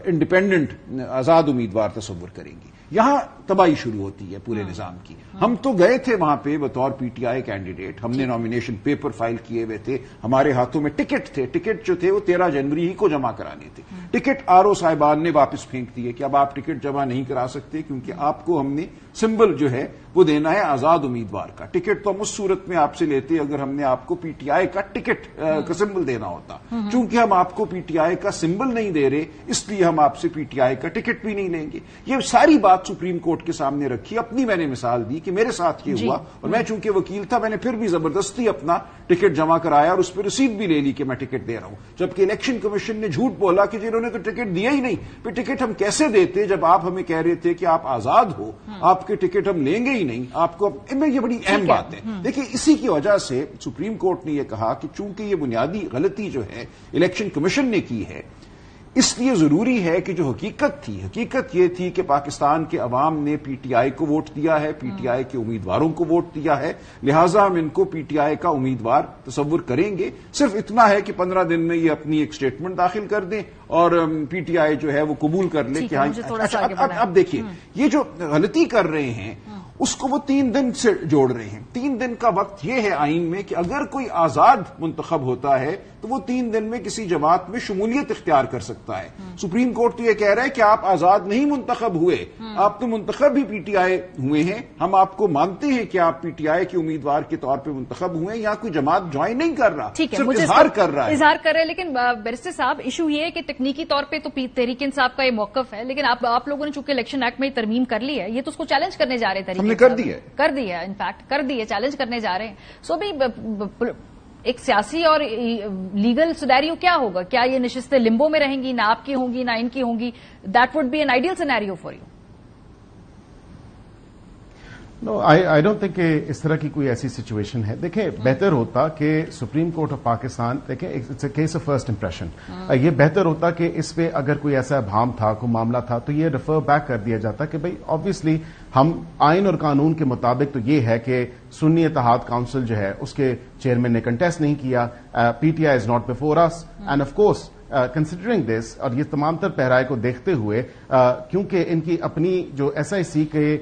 انڈیپینڈنٹ آزاد امیدوار تصور کریں گے. یہاں تباہی شروع ہوتی ہے پورے نظام کی. ہم تو گئے تھے وہاں پہ بطور پی ٹی آئی کینڈیڈیٹ, ہم نے نامینیشن پیپر فائل کیے ہوئے تھے, ہمارے ہاتھوں میں ٹکٹ تھے. ٹکٹ جو تھے وہ 13 جنوری ہی کو جمع کرانے تھے. ٹکٹ RO صاحبان نے واپس پھینک دیے کہ اب آپ ٹکٹ جمع نہیں کرا سکتے کیونکہ آپ کو ہم نے سمبل جو ہے وہ دینا ہے آزاد امیدوار کا. ٹکٹ تو ہم اس صورت میں آپ سے لیتے اگر ہم نے آپ کو پی ٹی آئی کا ٹکٹ کا سمبل دینا ہوتا. چونکہ ہم آپ کو پی ٹی آئی کا سمبل نہیں دے رہے اس لیے ہم آپ سے پی ٹی آئی کا ٹکٹ بھی نہیں لیں گے. یہ ساری بات سپریم کورٹ کے سامنے رکھی. اپنی میں نے مثال دی کہ میرے ساتھ یہ ہوا, اور میں چونکہ وکیل تھا میں نے پھر بھی زبردستی اپنا ٹکٹ جمع کرایا اور اس پہ رسید بھی لے لی کہ میں ٹکٹ دے رہا ہوں. جبکہ الیکشن کمیشن نے جھوٹ بولا کہ جنہوں نے تو ٹکٹ دیا ہی نہیں. پھر ٹکٹ ہم کیسے دیتے جب آپ ہمیں کہہ رہے تھے کہ آپ آزاد ہو, آپ کے ٹکٹ ہم لیں گے ہی نہیں. آپ کو یہ بڑی اہم بات ہے. دیکھیے, اسی کی وجہ سے سپریم کورٹ نے یہ کہا کہ چونکہ یہ بنیادی غلطی جو ہے الیکشن کمیشن نے کی ہے, اس لیے ضروری ہے کہ جو حقیقت تھی, حقیقت یہ تھی کہ پاکستان کے عوام نے پی ٹی آئی کو ووٹ دیا ہے, پی ٹی آئی کے امیدواروں کو ووٹ دیا ہے, لہٰذا ہم ان کو پی ٹی آئی کا امیدوار تصور کریں گے. صرف اتنا ہے کہ 15 دن میں یہ اپنی ایک سٹیٹمنٹ داخل کر دیں اور پی ٹی آئی جو ہے وہ قبول کر لے کہ اب دیکھیے یہ جو غلطی کر رہے ہیں اس کو وہ 3 دن سے جوڑ رہے ہیں. 3 دن کا وقت یہ ہے آئین میں کہ اگر کوئی آزاد منتخب ہوتا ہے تو وہ 3 دن میں کسی جماعت میں شمولیت اختیار کر سکتا ہے. سپریم کورٹ تو یہ کہہ رہا ہے کہ آپ آزاد نہیں منتخب ہوئے, آپ تو منتخب ہی پی ٹی آئی ہوئے ہیں, ہم آپ کو مانتے ہیں کہ آپ پی ٹی آئی کے امیدوار کے طور پہ منتخب ہوئے ہیں, یا کوئی جماعت جوائن نہیں کر رہا, صرف اظہار کر رہا ہے.
لیکن بیرسٹر صاحب ایشو یہ ہے کہ تکنیکی طور پہ تو تحریک انصاف کا یہ موقف ہے, لیکن آپ لوگوں نے چونکہ الیکشن ایکٹ میں ترمیم کر لی ہے, یہ تو اس کو چیلنج کرنے جا رہے تھے, کر دی ہے انفیکٹ کر دی ہے, چیلنج کرنے جا رہے ہیں. سو بھی ایک سیاسی اور لیگل سینیریو کیا ہوگا؟ کیا یہ نشستیں لمبو میں رہیں گی, نہ آپ کی ہوں گی نہ ان کی ہوں گی؟ That would be an ideal scenario for you.
No I don't think کہ اس طرح کی کوئی ایسی سچویشن ہے. دیکھیں بہتر ہوتا کہ سپریم کورٹ آف پاکستان, دیکھیں it's a case of first impression, یہ بہتر ہوتا کہ اس پہ اگر کوئی ایسا ابہام تھا, کوئی معاملہ تھا, تو یہ ریفر بیک کر دیا جاتا کہ بھئی آبویسلی ہم آئین اور قانون کے مطابق تو یہ ہے کہ سنی اتحاد کونسل جو ہے اس کے چیئرمین نے کنٹیسٹ نہیں کیا, P T I is not before us, and of course considering this, اور یہ تمام تر پہرائے کو دیکھتے ہوئے, کیونکہ ان کی اپنی جو ایس آئی سی کے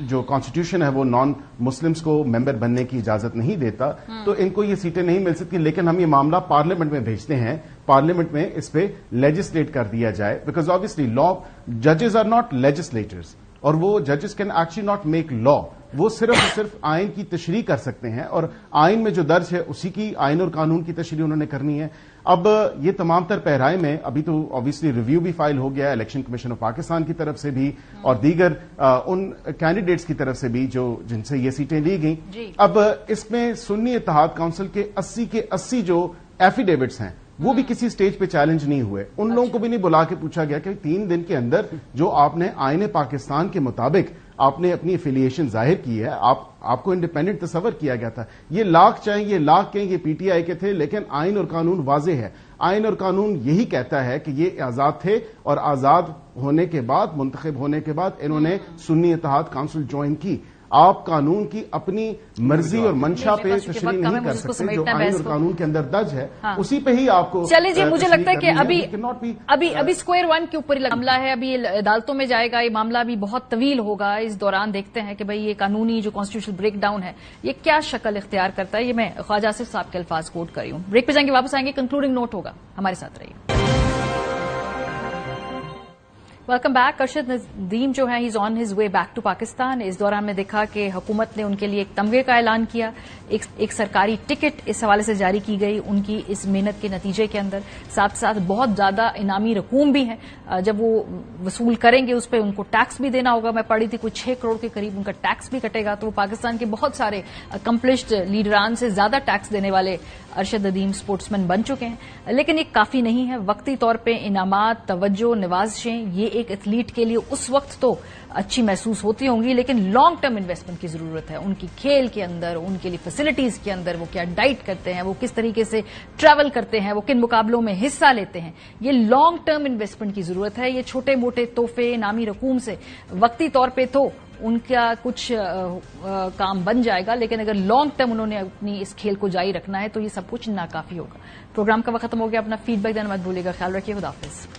جو کانسٹیٹیوشن ہے وہ نان مسلمس کو ممبر بننے کی اجازت نہیں دیتا, تو ان کو یہ سیٹیں نہیں مل سکتی. لیکن ہم یہ معاملہ پارلیمنٹ میں بھیجتے ہیں, پارلیمنٹ میں اس پہ لیجسلیٹ کر دیا جائے, بیکاز آبویسلی لا ججز آر ناٹ لیجسلیٹرز, اور وہ ججز کین ایکچولی ناٹ میک لا, وہ صرف آئین کی تشریح کر سکتے ہیں, اور آئین میں جو درج ہے اسی کی آئین اور قانون کی تشریح انہوں نے کرنی ہے. اب یہ تمام تر پہرائے میں ابھی تو آبویسلی ریویو بھی فائل ہو گیا ہے الیکشن کمیشن آف پاکستان کی طرف سے بھی, اور دیگر ان کینڈیڈیٹس کی طرف سے بھی جن سے یہ سیٹیں لی گئیں. اب اس میں سنی اتحاد کونسل کے 80 کے 80 جو ایفیڈیوٹس ہیں وہ بھی کسی سٹیج پہ چیلنج نہیں ہوئے. ان لوگوں کو بھی نہیں بلا کے پوچھا گیا کہ 3 دن کے اندر جو آپ نے آئین پاکستان کے مطابق آپ نے اپنی افیلیشن ظاہر کی ہے, آپ کو انڈیپینڈنٹ تصور کیا گیا تھا. یہ لاکھ چاہیں یہ لاکھ کہیں یہ پی ٹی آئی کے تھے, لیکن آئین اور قانون واضح ہے. آئین اور قانون یہی کہتا ہے کہ یہ آزاد تھے, اور آزاد ہونے کے بعد, منتخب ہونے کے بعد انہوں نے سنی اتحاد کونسل جوائن کی. آپ قانون کی اپنی مرضی اور منشا پہ تشریح نہیں کر سکتے, جو آئین اور قانون کے اندر درج ہے اسی پہ ہی آپ کو.
چلے جی, مجھے لگتا ہے کہ ابھی اسکوائر 1 کے اوپر معاملہ ہے, ابھی عدالتوں میں جائے گا, یہ معاملہ بھی بہت طویل ہوگا. اس دوران دیکھتے ہیں کہ بھئی یہ قانونی جو کانسٹیٹیوشنل بریک ڈاؤن ہے یہ کیا شکل اختیار کرتا ہے. یہ میں خواجہ آصف صاحب کے الفاظ کوٹ کر رہی ہوں. بریک پہ جائیں گے, واپس آئیں گے, کنکلوڈنگ نوٹ ہوگا, ہمارے ساتھ رہیے. Welcome back. ارشد ندیم جو ہے he is on his way back to Pakistan. اس دوران میں دیکھا کہ حکومت نے ان کے لیے ایک تمغے کا اعلان کیا, ایک سرکاری ٹکٹ اس حوالے سے جاری کی گئی ان کی اس محنت کے نتیجے کے اندر. ساتھ ساتھ بہت زیادہ انعامی رقوم بھی ہیں, جب وہ وصول کریں گے اس پہ ان کو ٹیکس بھی دینا ہوگا. میں پڑھی تھی کوئی 6 کروڑ کے قریب ان کا ٹیکس بھی کٹے گا. تو وہ پاکستان کے بہت سارے اکمپلشڈ لیڈران سے زیادہ ٹیکس دینے والے ارشد ندیم سپورٹس مین بن چکے ہیں. لیکن یہ کافی نہیں ہے. وقتی طور پہ انعامات, توجہ, نوازشیں یہ ایک ایتھلیٹ کے لیے اس وقت تو اچھی محسوس ہوتی ہوں گی, لیکن لانگ ٹرم انویسٹمنٹ کی ضرورت ہے. ان کی کھیل کے اندر, ان کے لیے فیسلٹیز کے اندر, وہ کیا ڈائٹ کرتے ہیں, وہ کس طریقے سے ٹریول کرتے ہیں, وہ کن مقابلوں میں حصہ لیتے ہیں, یہ لانگ ٹرم انویسٹمنٹ کی ضرورت ہے. یہ چھوٹے موٹے تحفے, انعامی رقوم سے وقتی طور پہ تو ان کا کچھ کام بن جائے گا, لیکن اگر لانگ ٹرم انہوں نے اپنی اس کھیل کو جاری رکھنا ہے تو یہ سب کچھ ناکافی ہوگا. پروگرام کا وقت ختم ہو گیا. اپنا فیڈ بیک دینا مت بھولیے گا. خیال رکھیے. خدا حافظ.